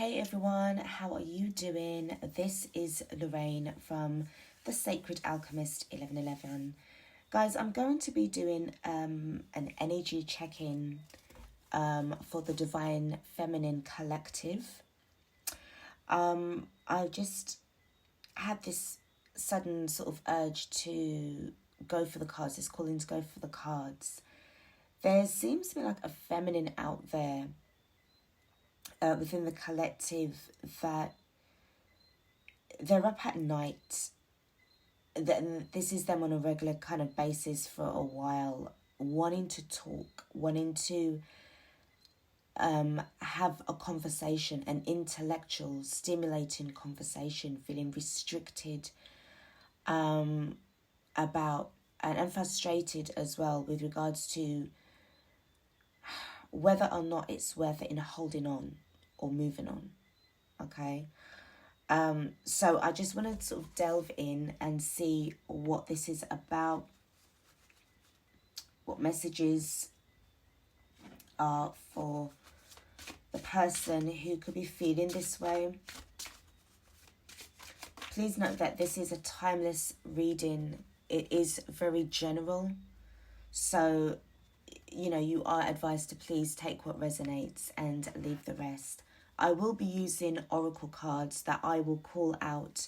Hey everyone, how are you doing? This is Lorraine from the Sacred Alchemist 1111. Guys, I'm going to be doing an energy check-in for the Divine Feminine Collective. I just had this sudden sort of urge to go for the cards, this calling to go for the cards. There seems to be like a feminine out there within the collective that they're up at night. This is them on a regular kind of basis for a while, wanting to talk, wanting to have a conversation, an intellectual, stimulating conversation, feeling restricted about and frustrated as well with regards to whether or not it's worth it in holding on or moving on. Okay. So I just want to sort of delve in and see what this is about, what messages are for the person who could be feeling this way. Please note that this is a timeless reading. It is very general. So, you are advised to please take what resonates and leave the rest. I will be using oracle cards that I will call out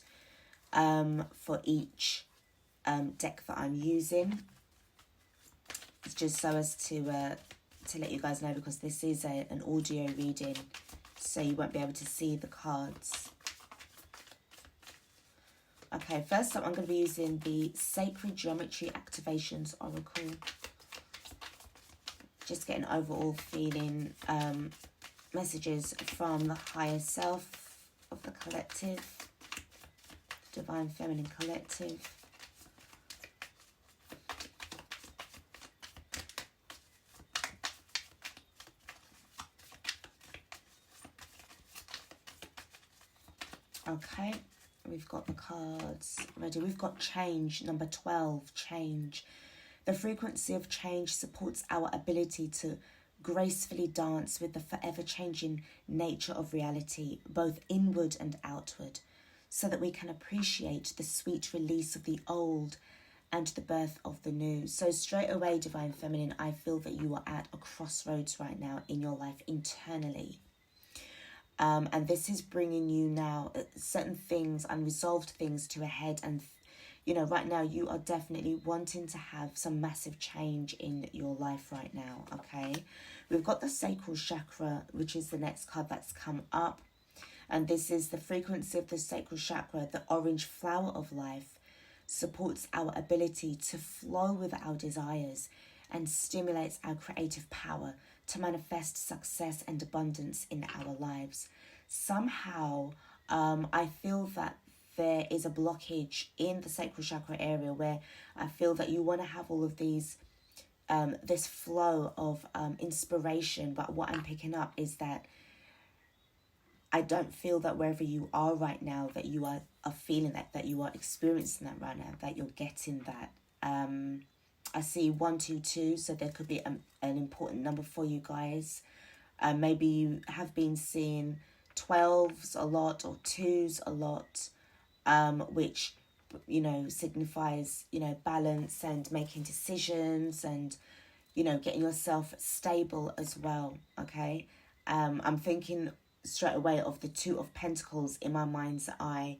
for each deck that I'm using. It's just so as to let you guys know, because this is an audio reading, so you won't be able to see the cards. Okay, first up I'm going to be using the Sacred Geometry Activations Oracle. Just get an overall feeling, messages from the higher self of the collective, the Divine Feminine Collective. Okay, we've got the cards ready. We've got change, number 12, change. The frequency of change supports our ability to gracefully dance with the forever changing nature of reality, both inward and outward, so that we can appreciate the sweet release of the old and the birth of the new. So straight away, Divine Feminine, I feel that you are at a crossroads right now in your life internally. And this is bringing you now certain things, unresolved things to a head. And, right now you are definitely wanting to have some massive change in your life right now, okay? We've got the sacral chakra, which is the next card that's come up. And this is the frequency of the sacral chakra, the orange flower of life, supports our ability to flow with our desires and stimulates our creative power to manifest success and abundance in our lives. Somehow, I feel that there is a blockage in the sacral chakra area where I feel that you want to have all of these, this flow of inspiration. But what I'm picking up is that I don't feel that wherever you are right now, that you are feeling that you are experiencing that right now, that you're getting that. I see 122, so there could be an important number for you guys. Maybe you have been seeing 12s a lot or 2s a lot, which, signifies, balance and making decisions and, getting yourself stable as well, okay? I'm thinking straight away of the 2 of Pentacles in my mind's eye,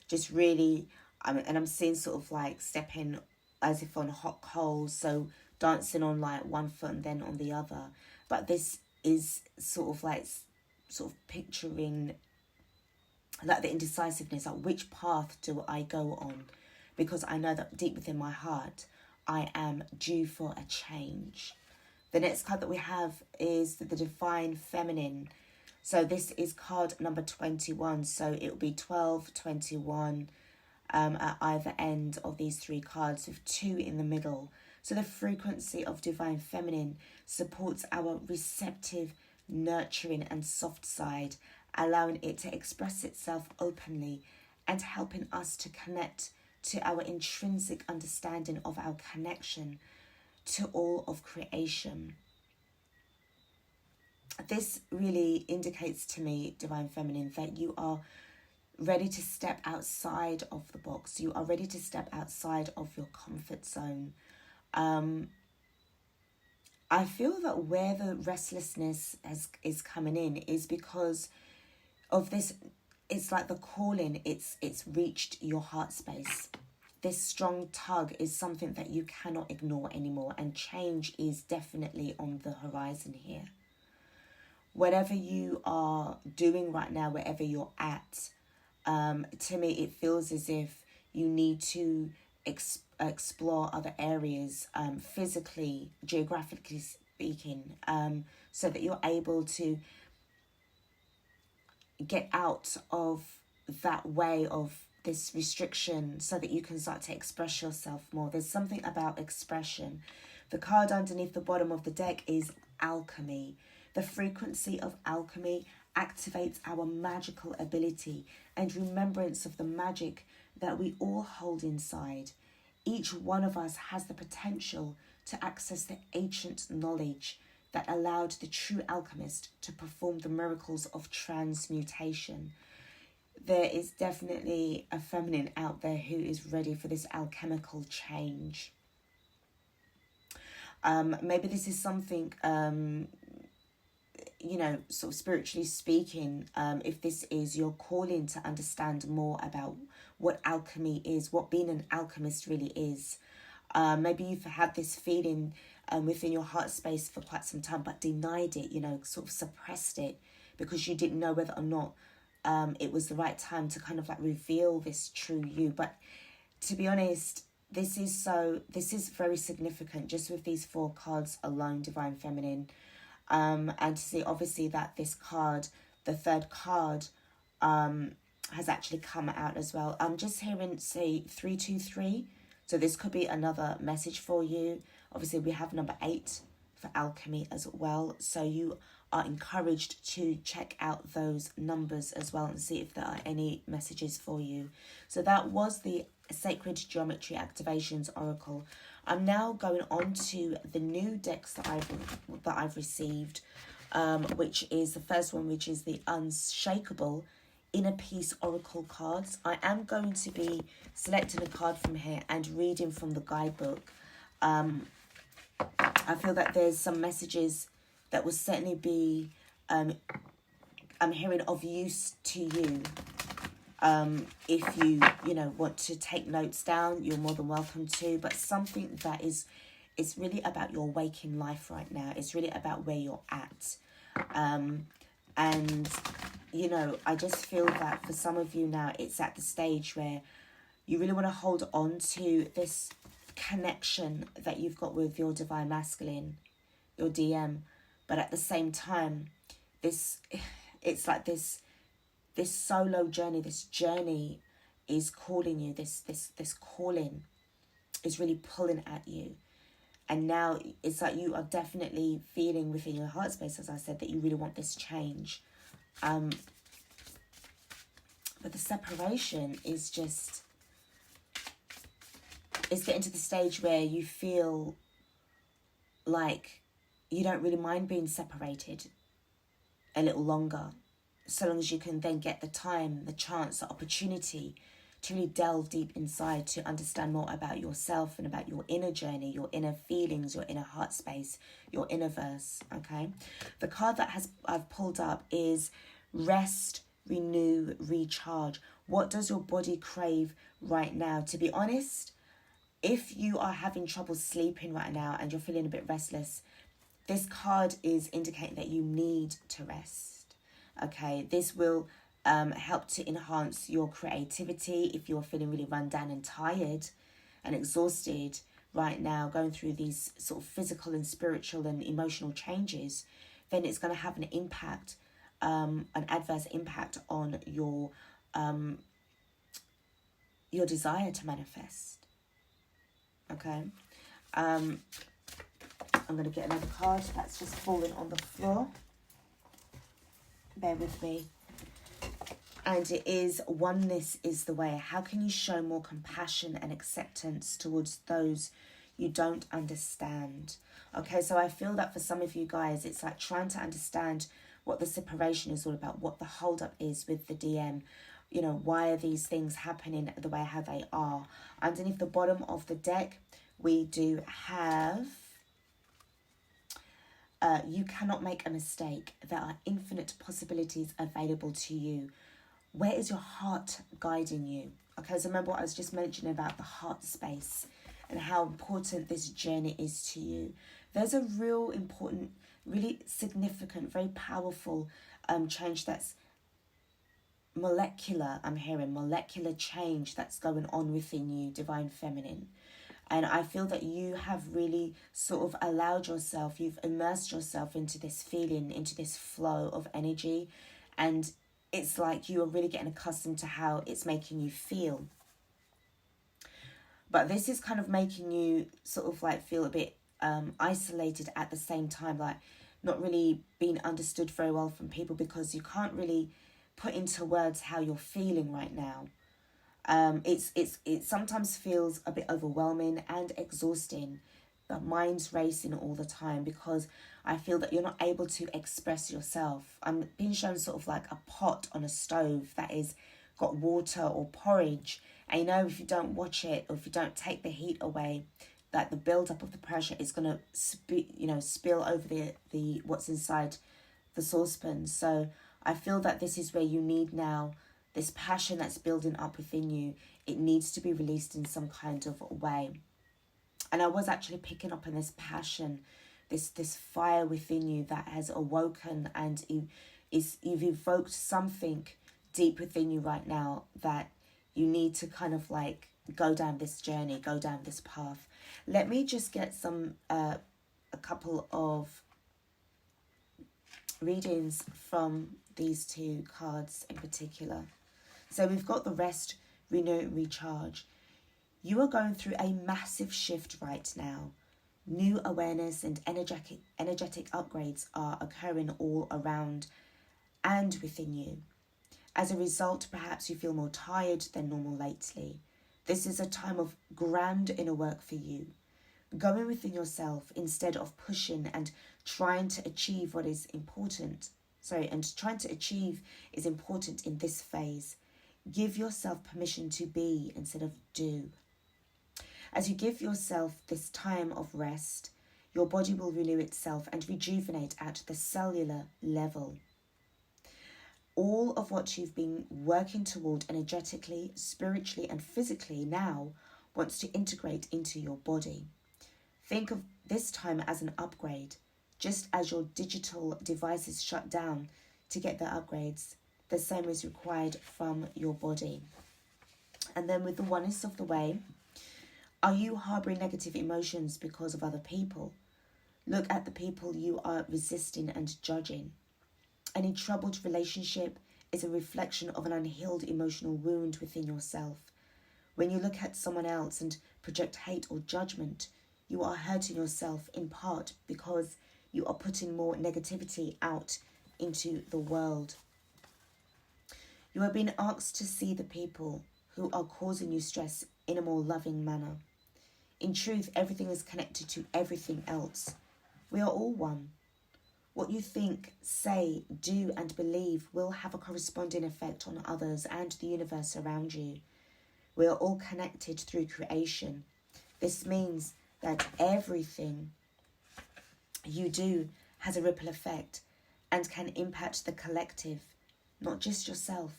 just really, and I'm seeing sort of like stepping as if on hot coals, so dancing on like one foot and then on the other. But this is sort of picturing like the indecisiveness, like which path do I go on? Because I know that deep within my heart, I am due for a change. The next card that we have is the Divine Feminine. So this is card number 21. So it will be 12, 21, at either end of these 3 cards with 2 in the middle. So the frequency of Divine Feminine supports our receptive, nurturing and soft side, allowing it to express itself openly and helping us to connect to our intrinsic understanding of our connection to all of creation. this really indicates to me, Divine Feminine, that you are ready to step outside of the box. You are ready to step outside of your comfort zone. I feel that where the restlessness is coming in is because of this. It's like the calling, it's reached your heart space. This strong tug is something that you cannot ignore anymore, and change is definitely on the horizon here. Whatever you are doing right now, wherever you're at, to me it feels as if you need to explore other areas, physically, geographically speaking, so that you're able to get out of that way of this restriction, so that you can start to express yourself more. There's something about expression. The card underneath the bottom of the deck is alchemy. The frequency of alchemy activates our magical ability and remembrance of the magic that we all hold inside. Each one of us has the potential to access the ancient knowledge that allowed the true alchemist to perform the miracles of transmutation. There is definitely a feminine out there who is ready for this alchemical change. Maybe this is something, sort of spiritually speaking, if this is your calling to understand more about what alchemy is, what being an alchemist really is. Maybe you've had this feeling within your heart space for quite some time, but denied it, sort of suppressed it because you didn't know whether or not it was the right time to kind of like reveal this true you. But to be honest, this is very significant just with these 4 cards alone, Divine Feminine. And to see obviously that this card, the 3rd card, has actually come out as well. I'm just hearing, say, 323. So this could be another message for you. Obviously, we have number 8 for alchemy as well. So you are encouraged to check out those numbers as well and see if there are any messages for you. So that was the Sacred Geometry Activations Oracle. I'm now going on to the new decks that I've received, which is the first one, which is the Unshakable Inner Peace Oracle cards. I am going to be selecting a card from here and reading from the guidebook. I feel that there's some messages that will certainly be, I'm hearing, of use to you. If you want to take notes down, you're more than welcome to. But something that it's really about your waking life right now. It's really about where you're at. And I just feel that for some of you now, it's at the stage where you really want to hold on to this connection that you've got with your Divine Masculine, your DM. But at the same time, it's like this solo journey, this journey is calling you, this calling is really pulling at you. And now it's like you are definitely feeling within your heart space, as I said, that you really want this change. But the separation is just, it's getting to the stage where you feel like you don't really mind being separated a little longer, so long as you can then get the time, the chance, the opportunity to really delve deep inside to understand more about yourself and about your inner journey, your inner feelings, your inner heart space, your inner verse, okay? The card that I've pulled up is Rest, Renew, Recharge. What does your body crave right now? To be honest, if you are having trouble sleeping right now and you're feeling a bit restless, this card is indicating that you need to rest, okay? This will help to enhance your creativity. If you're feeling really run down and tired and exhausted right now, going through these sort of physical and spiritual and emotional changes, then it's going to have an impact, an adverse impact on your desire to manifest, okay? I'm going to get another card that's just fallen on the floor. Bear with me. And it is Oneness is the Way. How can you show more compassion and acceptance towards those you don't understand. Okay, so I feel that for some of you guys, it's like trying to understand what the separation is all about, what the holdup is with the DM. You know, why are these things happening the way how they are? Underneath the bottom of the deck, we do have you cannot make a mistake. There are infinite possibilities available to you. Where is your heart guiding you? Okay, so remember what I was just mentioning about the heart space and how important this journey is to you. There's a real important, really significant, very powerful change that's molecular. I'm hearing molecular change that's going on within you, Divine Feminine. And I feel that you have really sort of allowed yourself, you've immersed yourself into this feeling, into this flow of energy. And it's like you are really getting accustomed to how it's making you feel. But this is kind of making you sort of like feel a bit isolated at the same time, like not really being understood very well from people, because you can't really put into words how you're feeling right now. It sometimes feels a bit overwhelming and exhausting. The mind's racing all the time because I feel that you're not able to express yourself. I'm being shown sort of like a pot on a stove that is got water or porridge, and you know, if you don't watch it or if you don't take the heat away, that the build-up of the pressure is going to spill over the what's inside the saucepan. So I feel that this is where you need now this passion that's building up within you. It needs to be released in some kind of way. And I was actually picking up on this passion, this fire within you that has awoken, and you've evoked something deep within you right now that you need to kind of like go down this journey, go down this path. Let me just get some a couple of readings from these two cards in particular. So we've got the rest, renew, recharge. You are going through a massive shift right now. New awareness and energetic upgrades are occurring all around and within you. As a result, perhaps you feel more tired than normal lately. This is a time of grand inner work for you. Going within yourself instead of pushing and trying to achieve what is important. And trying to achieve is important in this phase. Give yourself permission to be instead of do. As you give yourself this time of rest, your body will renew itself and rejuvenate at the cellular level. All of what you've been working toward energetically, spiritually, and physically now wants to integrate into your body. Think of this time as an upgrade. Just as your digital devices shut down to get their upgrades, the same is required from your body. And then with the oneness of the way, are you harboring negative emotions because of other people? Look at the people you are resisting and judging. Any troubled relationship is a reflection of an unhealed emotional wound within yourself. When you look at someone else and project hate or judgment, you are hurting yourself in part because you are putting more negativity out into the world. You are being asked to see the people who are causing you stress in a more loving manner. In truth, everything is connected to everything else. We are all one. What you think, say, do, and believe will have a corresponding effect on others and the universe around you. We are all connected through creation. This means that everything you do has a ripple effect and can impact the collective, not just yourself.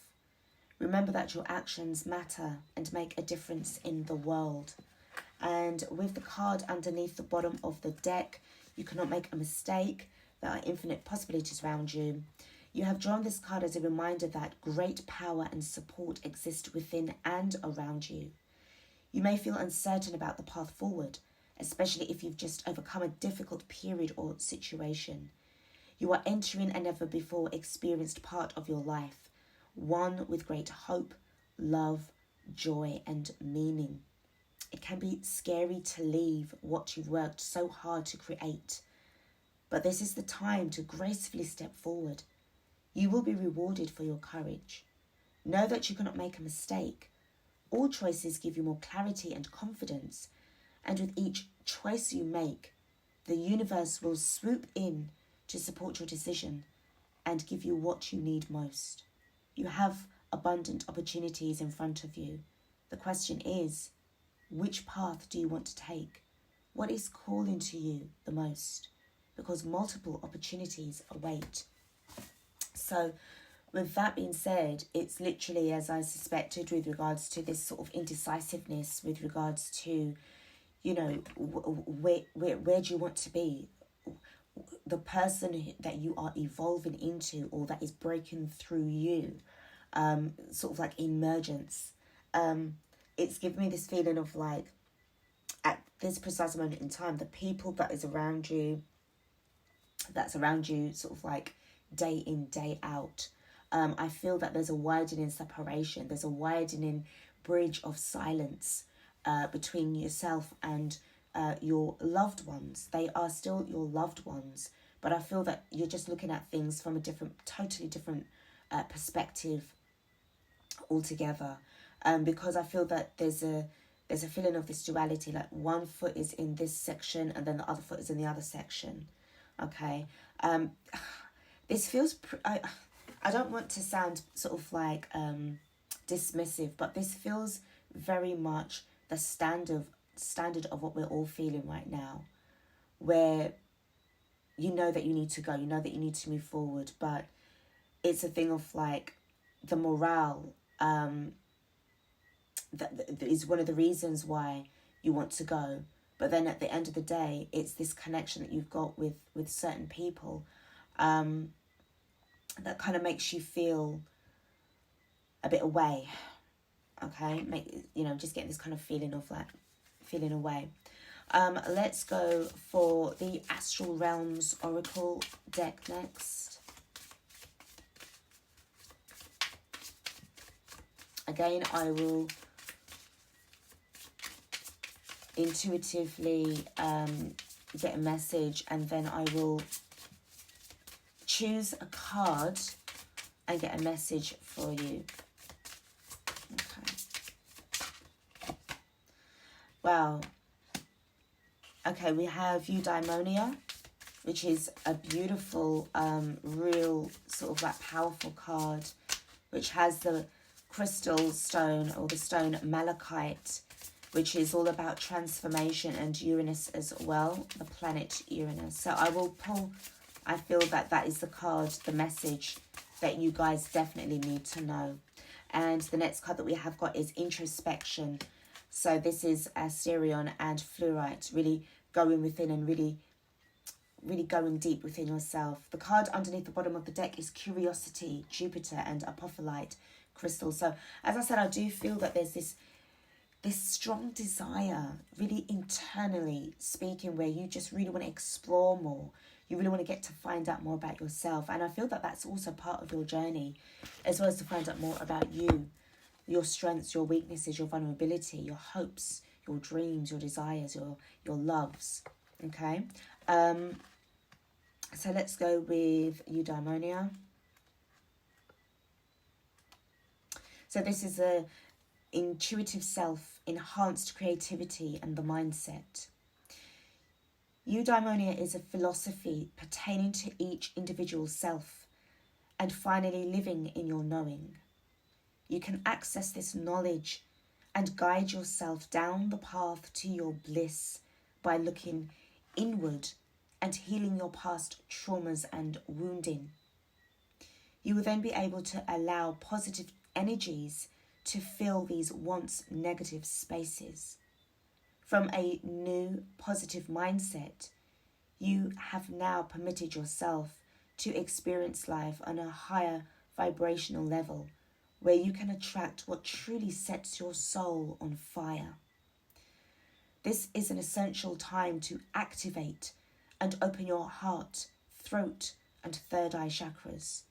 Remember that your actions matter and make a difference in the world. And with the card underneath the bottom of the deck, you cannot make a mistake. There are infinite possibilities around you. You have drawn this card as a reminder that great power and support exist within and around you. You may feel uncertain about the path forward, especially if you've just overcome a difficult period or situation. You are entering a never before experienced part of your life, one with great hope, love, joy, and meaning. It can be scary to leave what you've worked so hard to create, but this is the time to gracefully step forward. You will be rewarded for your courage. Know that you cannot make a mistake. All choices give you more clarity and confidence, and with each choice you make, the universe will swoop in to support your decision and give you what you need most. You have abundant opportunities in front of you. The question is, which path do you want to take? What is calling to you the most? Because multiple opportunities await. So with that being said, it's literally as I suspected with regards to this sort of indecisiveness, with regards to, you know, where do you want to be? The person that you are evolving into, or that is breaking through you, sort of like emergence. It's given me this feeling of like, at this precise moment in time, the people that's around you sort of like day in, day out. I feel that there's a widening separation. There's a widening bridge of silence between yourself and your loved ones. They are still your loved ones, but I feel that you're just looking at things from a totally different perspective altogether. Because I feel that there's a feeling of this duality, like one foot is in this section and then the other foot is in the other section. Okay. This feels I don't want to sound sort of like dismissive, but this feels very much the standard of what we're all feeling right now, where you know that you need to go, you know that you need to move forward, but it's a thing of like the morale that is one of the reasons why you want to go. But then at the end of the day, it's this connection that you've got with certain people that kind of makes you feel a bit away. Okay, just getting this kind of feeling of like feeling away. Let's go for the Astral Realms Oracle deck next. Again, I will intuitively get a message, and then I will choose a card and get a message for you. Okay. Wow. Okay, we have Eudaimonia, which is a beautiful, real sort of like powerful card, which has the crystal stone, or the stone malachite, which is all about transformation, and Uranus as well, the planet Uranus. So I will pull, I feel that that is the card, the message that you guys definitely need to know. And the next card that we have got is Introspection. So this is Asterion and Fluorite, really going within and really going deep within yourself. The card underneath the bottom of the deck is Curiosity, Jupiter and Apophyllite crystal. So as I said, I do feel that there's this strong desire, really internally speaking, where you just really want to explore more. You really want to get to find out more about yourself. And I feel that that's also part of your journey, as well as to find out more about you, your strengths, your weaknesses, your vulnerability, your hopes, your dreams, your desires, your loves. Okay. So let's go with Eudaimonia. So this is a intuitive self, enhanced creativity and the mindset. Eudaimonia is a philosophy pertaining to each individual self and finally living in your knowing. You can access this knowledge and guide yourself down the path to your bliss by looking inward and healing your past traumas and wounding. You will then be able to allow positive energies to fill these once negative spaces. From a new positive mindset, you have now permitted yourself to experience life on a higher vibrational level, where you can attract what truly sets your soul on fire. This is an essential time to activate and open your heart, throat, and third eye chakras,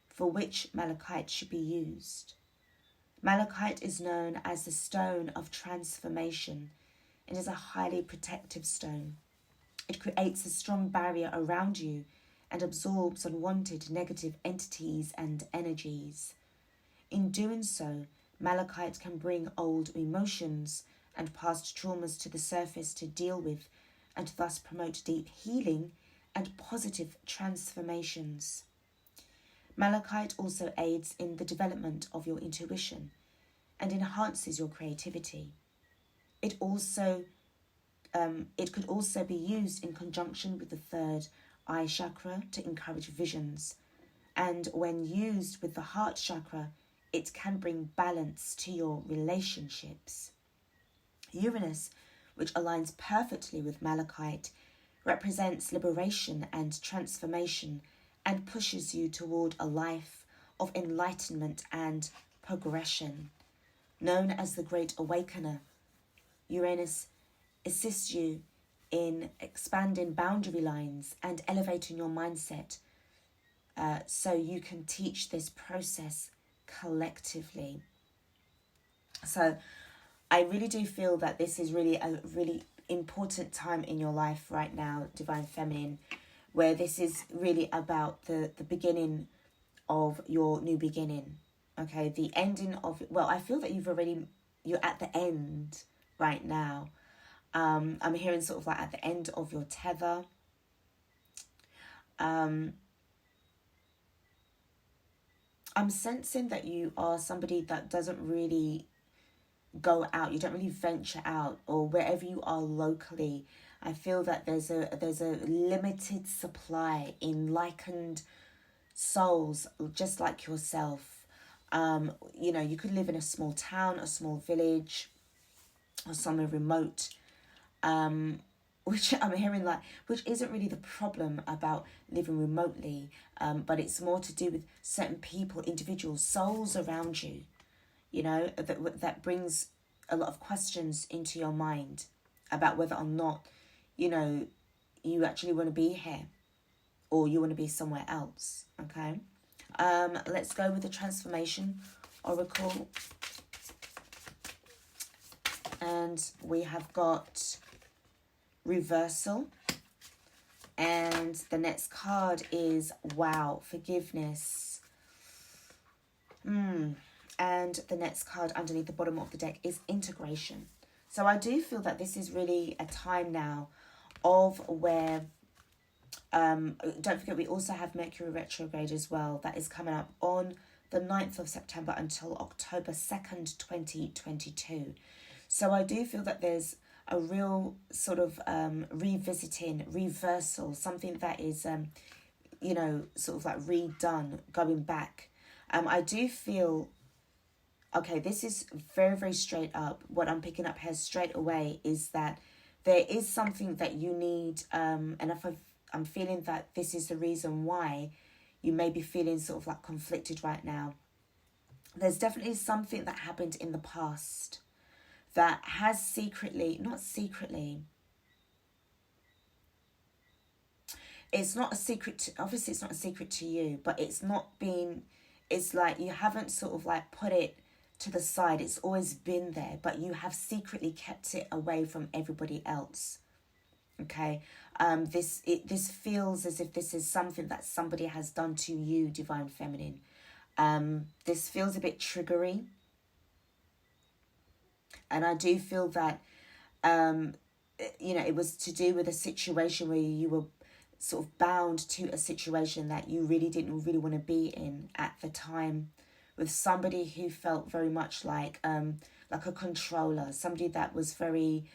for which malachite should be used. Malachite is known as the stone of transformation and is a highly protective stone. It creates a strong barrier around you and absorbs unwanted negative entities and energies. In doing so, malachite can bring old emotions and past traumas to the surface to deal with and thus promote deep healing and positive transformations. Malachite also aids in the development of your intuition and enhances your creativity. It could also be used in conjunction with the third eye chakra to encourage visions. And when used with the heart chakra, it can bring balance to your relationships. Uranus, which aligns perfectly with Malachite, represents liberation and transformation and pushes you toward a life of enlightenment and progression. Known as the Great Awakener, Uranus assists you in expanding boundary lines and elevating your mindset so you can teach this process collectively. So I really do feel that this is really a really important time in your life right now, Divine Feminine, where this is really about the beginning of your new beginning. Okay, the ending of, well, I feel that you're at the end right now. I'm hearing sort of like at the end of your tether. I'm sensing that you are somebody that doesn't really go out. You don't really venture out, or wherever you are locally. I feel that there's a limited supply enlightened souls just like yourself. You could live in a small town, a small village, or somewhere remote. Which I'm hearing which isn't really the problem about living remotely, but it's more to do with certain people, individuals, souls around you, that brings a lot of questions into your mind about whether or not, you actually want to be here or you want to be somewhere else, okay? Let's go with the transformation oracle. And we have got reversal, and the next card is wow, forgiveness. And the next card underneath the bottom of the deck is integration. So I do feel that this is really a time now of where don't forget, we also have Mercury retrograde as well. That is coming up on the 9th of September until October 2nd, 2022. So I do feel that there's a real sort of revisiting, reversal, something that is, sort of like redone, going back. I do feel, okay, this is very, very straight up. What I'm picking up here straight away is that there is something that you need, and if I'm feeling that this is the reason why you may be feeling sort of like conflicted right now. There's definitely something that happened in the past that has it's not a secret, obviously it's not a secret to you, but it's like you haven't sort of like put it to the side. It's always been there, but you have secretly kept it away from everybody else. Okay, this feels as if this is something that somebody has done to you, Divine Feminine. This feels a bit triggery. And I do feel that, it was to do with a situation where you were sort of bound to a situation that you really didn't really want to be in at the time, with somebody who felt very much like a controller, somebody that was very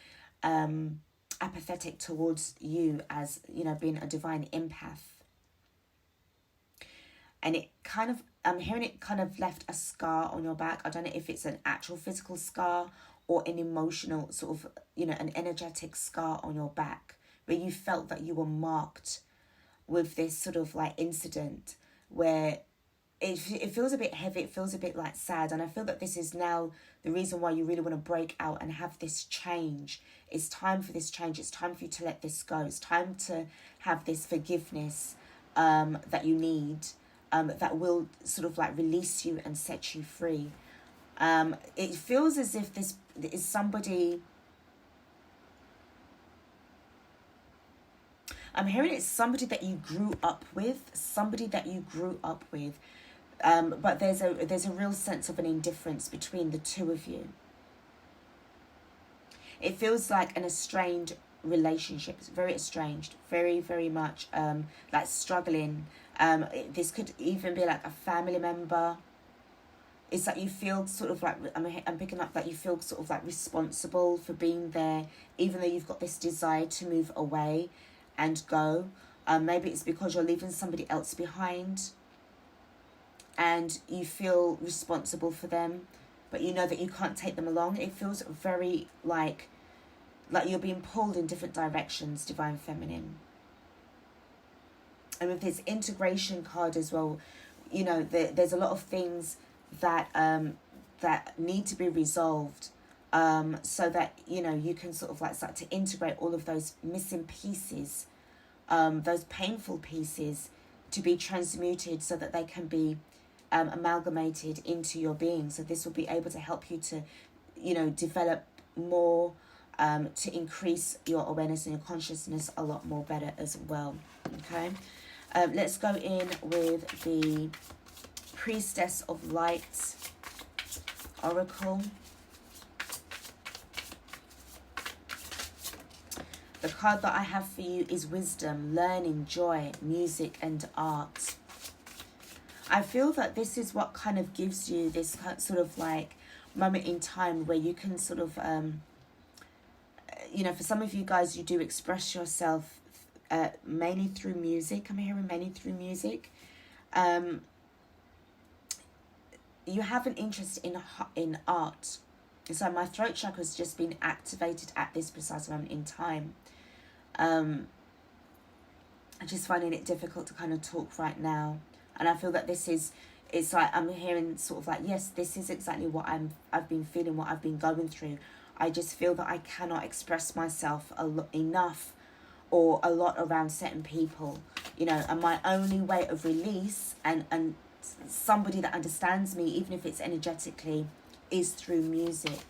apathetic towards you as, being a divine empath. And I'm hearing it kind of left a scar on your back. I don't know if it's an actual physical scar or an emotional sort of, an energetic scar on your back, where you felt that you were marked with this sort of like incident where it feels a bit heavy, it feels a bit like sad. And I feel that this is now the reason why you really want to break out and have this change. It's time for this change. It's time for you to let this go. It's time to have this forgiveness that you need, that will sort of like release you and set you free. It feels as if this is somebody, I'm hearing it's somebody that you grew up with, but there's a real sense of an indifference between the two of you. It feels like an estranged relationships, very estranged, very, very much like struggling. This could even be like a family member. It's like you feel sort of like, I'm picking up that you feel sort of like responsible for being there, even though you've got this desire to move away and go. Maybe it's because you're leaving somebody else behind and you feel responsible for them, but you know that you can't take them along. It feels very like you're being pulled in different directions, Divine Feminine. And with this integration card as well, you know, there's a lot of things that that need to be resolved, so that, you know, you can sort of like start to integrate all of those missing pieces, those painful pieces, to be transmuted so that they can be amalgamated into your being. So this will be able to help you to, you know, develop more, to increase your awareness and your consciousness a lot more better as well. Okay, let's go in with the Priestess of Light Oracle. The card that I have for you is wisdom, learning, joy, music and art. I feel that this is what kind of gives you this sort of like moment in time where you can sort of, you know, for some of you guys, you do express yourself mainly through music. I'm hearing mainly through music. You have an interest in art. So my throat chakra has just been activated at this precise moment in time. I'm just finding it difficult to kind of talk right now. And I feel that this is, it's like I'm hearing sort of like, yes, this is exactly what I've been feeling, what I've been going through. I just feel that I cannot express myself enough or a lot around certain people, you know, and my only way of release and somebody that understands me, even if it's energetically, is through music.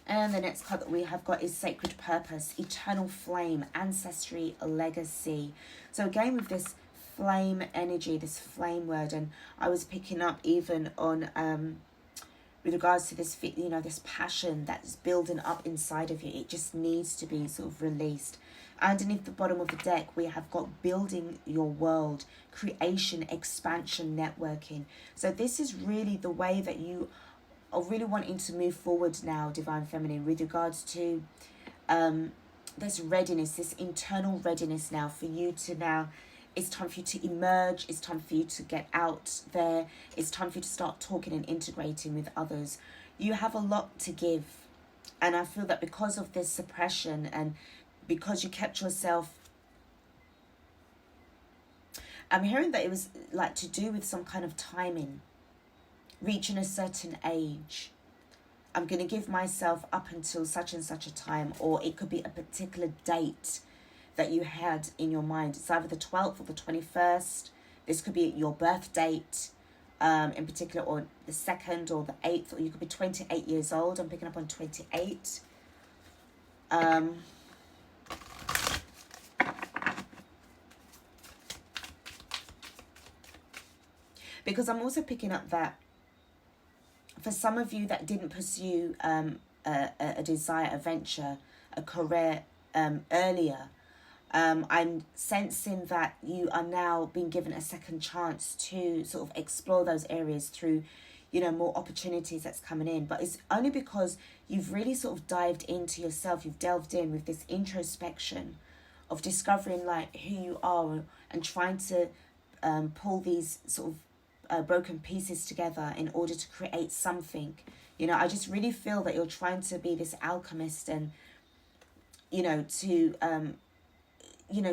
And the next card that we have got is Sacred Purpose, Eternal Flame, Ancestry, Legacy. So again, with this flame energy, this flame word, and I was picking up even on with regards to this, you know, this passion that's building up inside of you. It just needs to be sort of released. Underneath the bottom of the deck, we have got building your world, creation, expansion, networking. So this is really the way that you are really wanting to move forward now, Divine Feminine, with regards to this readiness, this internal readiness now for you to now, it's time for you to emerge. It's time for you to get out there. It's time for you to start talking and integrating with others. You have a lot to give. And I feel that because of this suppression and because you kept yourself, I'm hearing that it was like to do with some kind of timing, reaching a certain age. I'm going to give myself up until such and such a time, or it could be a particular date that you had in your mind. It's either the 12th or the 21st. This could be your birth date in particular, or the 2nd or the 8th, or you could be 28 years old. I'm picking up on 28. Because I'm also picking up that for some of you that didn't pursue a desire, a venture, a career earlier, I'm sensing that you are now being given a second chance to sort of explore those areas through, you know, more opportunities that's coming in. But it's only because you've really sort of dived into yourself, you've delved in with this introspection of discovering like who you are and trying to pull these sort of broken pieces together in order to create something. You know, I just really feel that you're trying to be this alchemist and, you know, to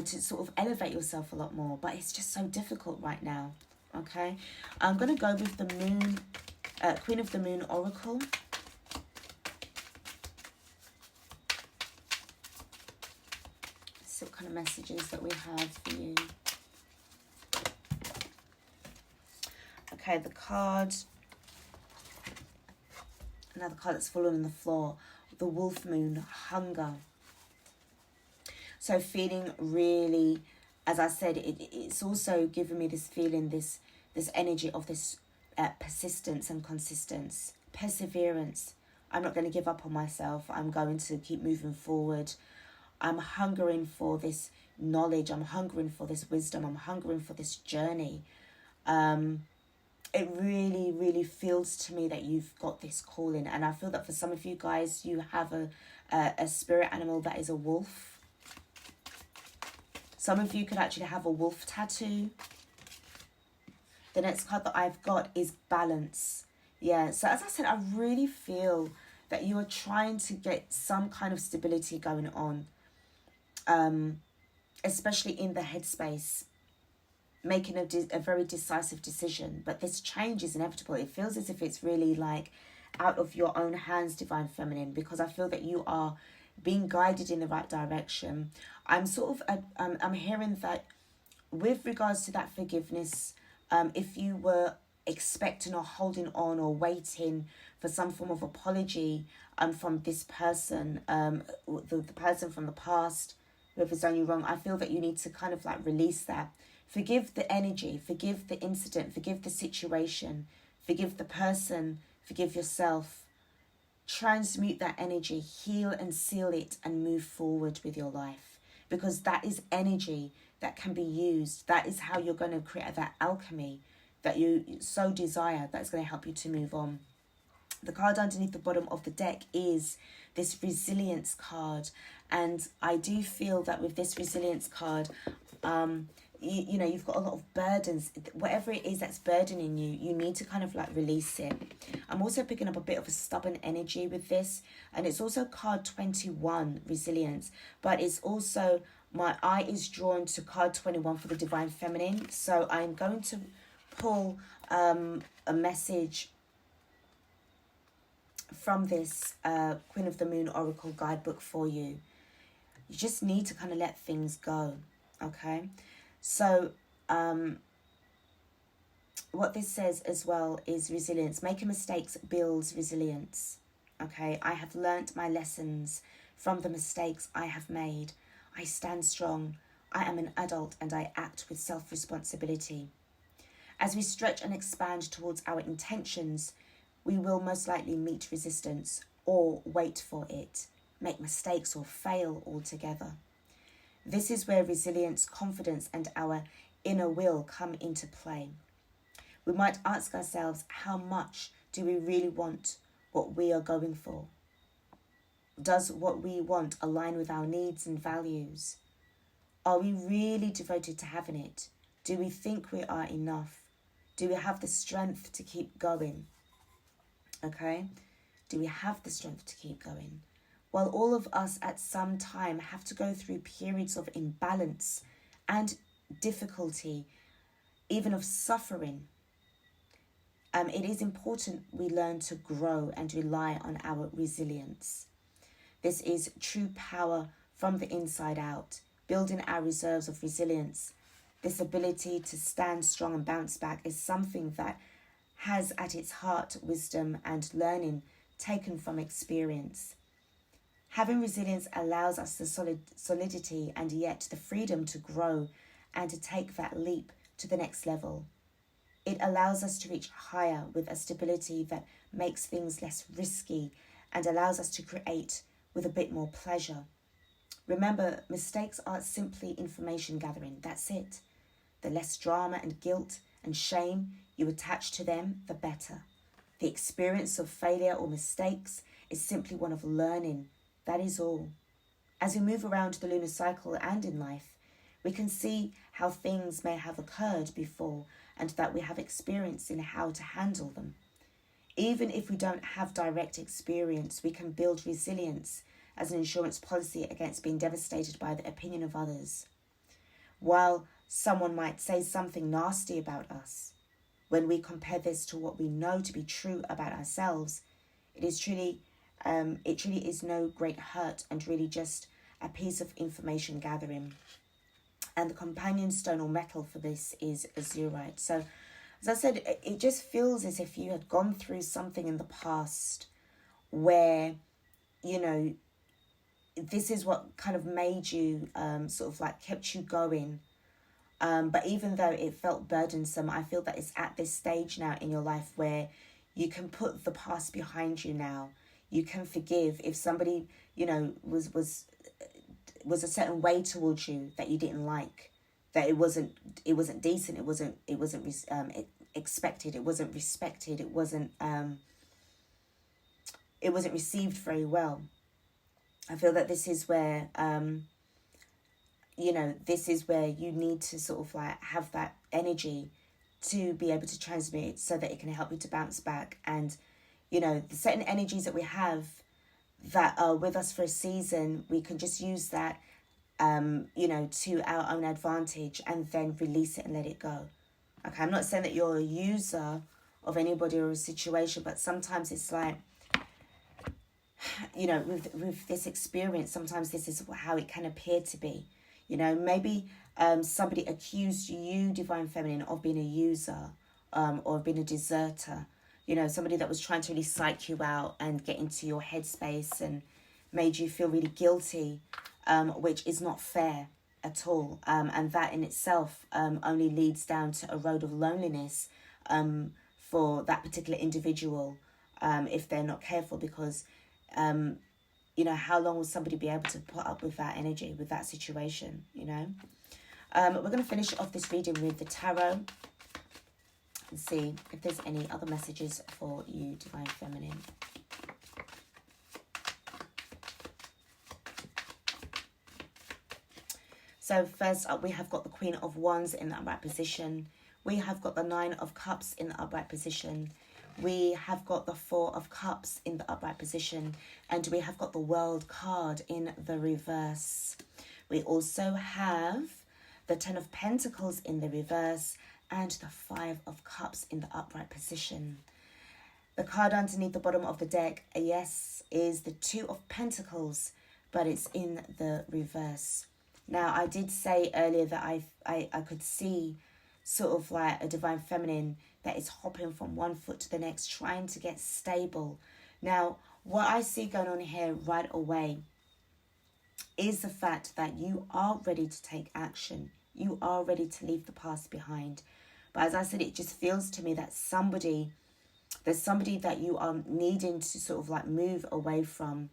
sort of elevate yourself a lot more, but it's just so difficult right now. Okay, I'm going to go with the Moon, Queen of the Moon Oracle. See what kind of messages that we have for you. Okay, the card, another card that's fallen on the floor, the Wolf Moon, Hunger. So feeling really, as I said, it's also given me this feeling, this energy of this persistence and perseverance. I'm not going to give up on myself. I'm going to keep moving forward. I'm hungering for this knowledge. I'm hungering for this wisdom. I'm hungering for this journey. It really, really feels to me that you've got this calling. And I feel that for some of you guys, you have a spirit animal that is a wolf. Some of you could actually have a wolf tattoo. The next card that I've got is balance. Yeah, so as I said, I really feel that you are trying to get some kind of stability going on. Especially in the headspace. Making a very decisive decision. But this change is inevitable. It feels as if it's really like out of your own hands, Divine Feminine. Because I feel that you are being guided in the right direction. I'm I'm hearing that with regards to that forgiveness, if you were expecting or holding on or waiting for some form of apology from this person, the person from the past, whoever's done you wrong, I feel that you need to kind of like release that. Forgive the energy, forgive the incident, forgive the situation, forgive the person, forgive yourself. Transmute that energy, heal and seal it, and move forward with your life. Because that is energy that can be used. That is how you're going to create that alchemy that you so desire, that's going to help you to move on. The card underneath the bottom of the deck is this resilience card. And I do feel that with this resilience card, you know, you've got a lot of burdens. Whatever it is that's burdening you, you need to kind of like release it. I'm also picking up a bit of a stubborn energy with this. And it's also card 21, resilience. But it's also, my eye is drawn to card 21 for the Divine Feminine. So I'm going to pull a message from this Queen of the Moon Oracle guidebook for you. You just need to kind of let things go, okay? So what this says as well is resilience. Making mistakes builds resilience, okay? I have learnt my lessons from the mistakes I have made. I stand strong. I am an adult and I act with self-responsibility. As we stretch and expand towards our intentions, we will most likely meet resistance or wait for it, make mistakes or fail altogether. This is where resilience, confidence, and our inner will come into play. We might ask ourselves, how much do we really want what we are going for? Does what we want align with our needs and values? Are we really devoted to having it? Do we think we are enough? Do we have the strength to keep going? Okay? Do we have the strength to keep going? While all of us at some time have to go through periods of imbalance and difficulty, even of suffering, it is important we learn to grow and rely on our resilience. This is true power from the inside out, building our reserves of resilience. This ability to stand strong and bounce back is something that has at its heart wisdom and learning taken from experience. Having resilience allows us the solidity and yet the freedom to grow and to take that leap to the next level. It allows us to reach higher with a stability that makes things less risky and allows us to create with a bit more pleasure. Remember, mistakes are simply information gathering. That's it. The less drama and guilt and shame you attach to them, the better. The experience of failure or mistakes is simply one of learning. That is all. As we move around the lunar cycle and in life, we can see how things may have occurred before and that we have experience in how to handle them. Even if we don't have direct experience, we can build resilience as an insurance policy against being devastated by the opinion of others. While someone might say something nasty about us, when we compare this to what we know to be true about ourselves, it truly is no great hurt and really just a piece of information gathering. And the companion stone or metal for this is azurite. So, as I said, it just feels as if you had gone through something in the past where, you know, this is what kind of made you, sort of like kept you going. But even though it felt burdensome, I feel that it's at this stage now in your life where you can put the past behind you now. You can forgive if somebody, you know, was a certain way towards you that you didn't like, that it wasn't decent, it wasn't expected, it wasn't respected, it wasn't received very well. I feel that this is where this is where you need to sort of like have that energy to be able to transmit so that it can help you to bounce back. And the certain energies that we have that are with us for a season, we can just use that to our own advantage and then release it and let it go. Okay, I'm not saying that you're a user of anybody or a situation, but sometimes it's like, with this experience, sometimes this is how it can appear to be. Maybe somebody accused you, Divine Feminine, of being a user or being a deserter. Somebody that was trying to really psych you out and get into your headspace and made you feel really guilty, which is not fair at all. And that in itself only leads down to a road of loneliness for that particular individual if they're not careful, because how long will somebody be able to put up with that energy, with that situation, We're going to finish off this reading with the tarot and see if there's any other messages for you, Divine Feminine. So first up, we have got the Queen of Wands in the upright position. We have got the Nine of Cups in the upright position. We have got the Four of Cups in the upright position. And we have got the World card in the reverse. We also have the Ten of Pentacles in the reverse and the Five of Cups in the upright position. The card underneath the bottom of the deck, yes, is the Two of Pentacles, but it's in the reverse. Now, I did say earlier that I could see sort of like a Divine Feminine that is hopping from one foot to the next, trying to get stable. Now, what I see going on here right away is the fact that you are ready to take action. You are ready to leave the past behind. But as I said, it just feels to me that there's somebody that you are needing to sort of like move away from.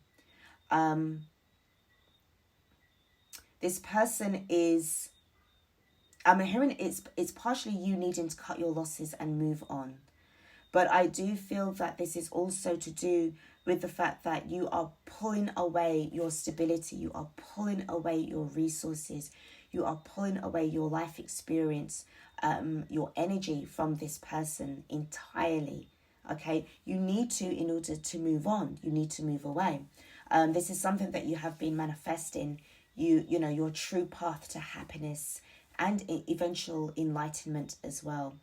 This person is, I'm hearing it's partially you needing to cut your losses and move on. But I do feel that this is also to do with the fact that you are pulling away your stability. You are pulling away your resources. You are pulling away your life experience, your energy from this person entirely. Okay, you need to, in order to move on, you need to move away. This is something that you have been manifesting. Your true path to happiness and eventual enlightenment as well.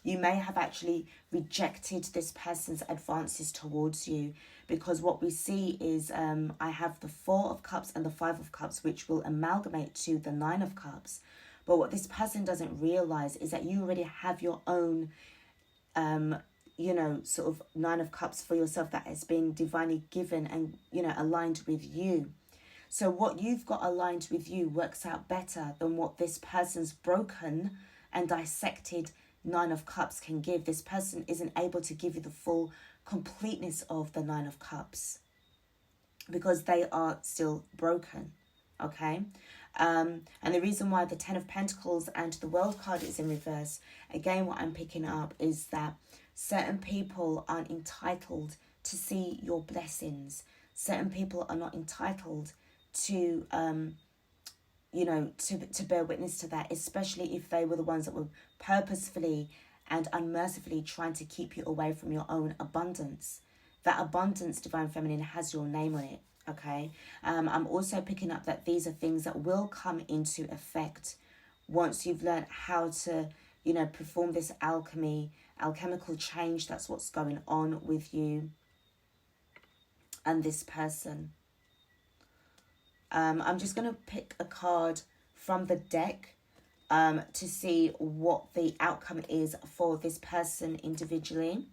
You may have actually rejected this person's advances towards you, because what we see is I have the Four of Cups and the Five of Cups, which will amalgamate to the Nine of Cups. But what this person doesn't realize is that you already have your own, sort of Nine of Cups for yourself that has been divinely given and, aligned with you. So what you've got aligned with you works out better than what this person's broken and dissected Nine of Cups can give. This person isn't able to give you the full completeness of the Nine of Cups because they are still broken, okay? And the reason why the Ten of Pentacles and the World card is in reverse, again, what I'm picking up is that certain people aren't entitled to see your blessings. Certain people are not entitled to to bear witness to that, especially if they were the ones that were purposefully and unmercifully trying to keep you away from your own abundance. That abundance, Divine Feminine, has your name on it, okay? I'm also picking up that these are things that will come into effect once you've learned how to, perform this alchemical change. That's what's going on with you and this person. I'm just going to pick a card from the deck to see what the outcome is for this person individually.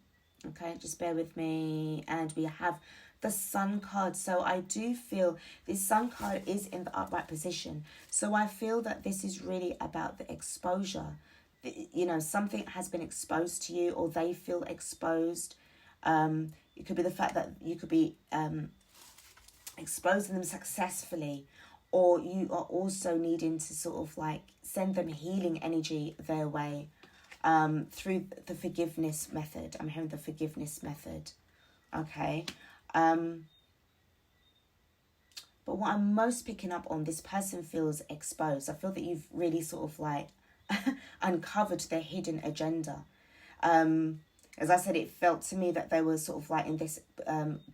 Okay, just bear with me. And we have the Sun card. So I do feel this Sun card is in the upright position. So I feel that this is really about the exposure. You know, something has been exposed to you, or they feel exposed. It could be the fact that you could be exposing them successfully, or you are also needing to sort of like send them healing energy their way through the forgiveness method. I'm hearing the forgiveness method. Okay. But what I'm most picking up on, this person feels exposed. I feel that you've really sort of like uncovered their hidden agenda. As I said, it felt to me that they were sort of like in this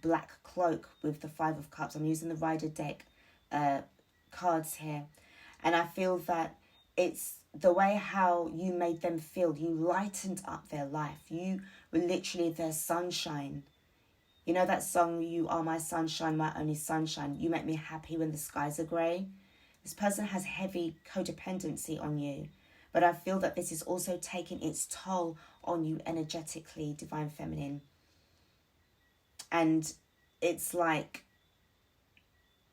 black cloak with the Five of Cups. I'm using the Rider deck cards here. And I feel that it's the way how you made them feel. You lightened up their life. You were literally their sunshine. You know that song, "You Are My Sunshine, My Only Sunshine." You make me happy when the skies are grey. This person has heavy codependency on you. But I feel that this is also taking its toll on you energetically, Divine Feminine. And it's like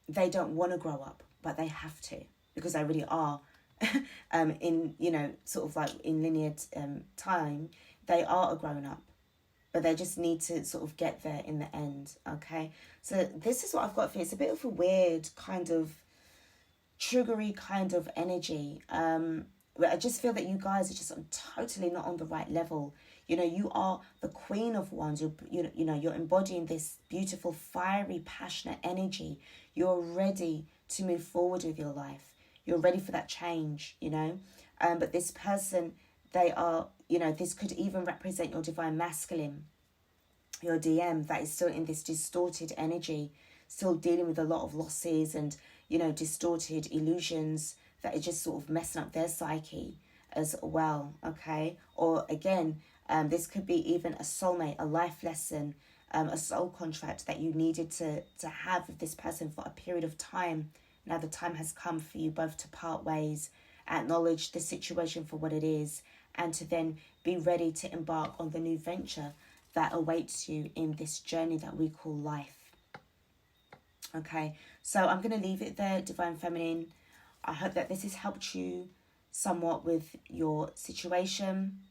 they don't want to grow up, but they have to, because they really are. In, you know, sort of like in linear time, they are a grown up. But they just need to sort of get there in the end, okay? So this is what I've got for you. It's a bit of a weird kind of triggery kind of energy. But I just feel that you guys are just totally not on the right level. You know, you are the Queen of Wands. You know, you're embodying this beautiful, fiery, passionate energy. You're ready to move forward with your life. You're ready for that change, you know. But this person, they are, you know, this could even represent your Divine Masculine, your DM, that is still in this distorted energy, still dealing with a lot of losses and, you know, distorted illusions that are just sort of messing up their psyche as well, okay? Or again, this could be even a soulmate, a life lesson, a soul contract that you needed to have with this person for a period of time. Now the time has come for you both to part ways, acknowledge the situation for what it is, and to then be ready to embark on the new venture that awaits you in this journey that we call life. Okay, so I'm going to leave it there, Divine Feminine. I hope that this has helped you somewhat with your situation.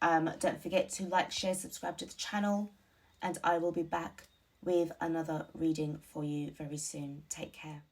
Don't forget to like, share, subscribe to the channel, and I will be back with another reading for you very soon. Take care.